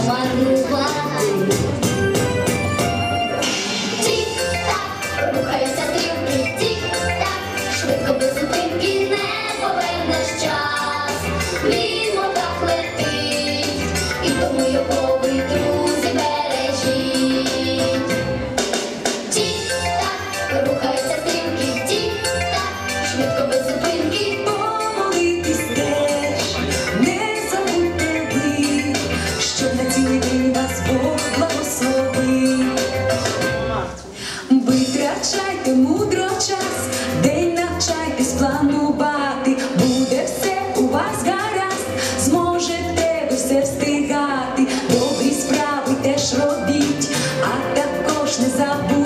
марнувати. Тік-так, рухаються стрілки, тік-так, швидко без зупинки не повернеш час. Він мовках летить, і тому його ви, друзі, бережіть. Тік-так, рухаються стрілки, тік-так, швидко без зупинки. Помолитись теж не забудьте ви, щоб на цілий день вас Бог благословив. Витрачайте мудро час, день навчайтесь планувати, буде все у вас гаразд, зможете ви все встигати, добрі справи теж робіть, а також не забудьте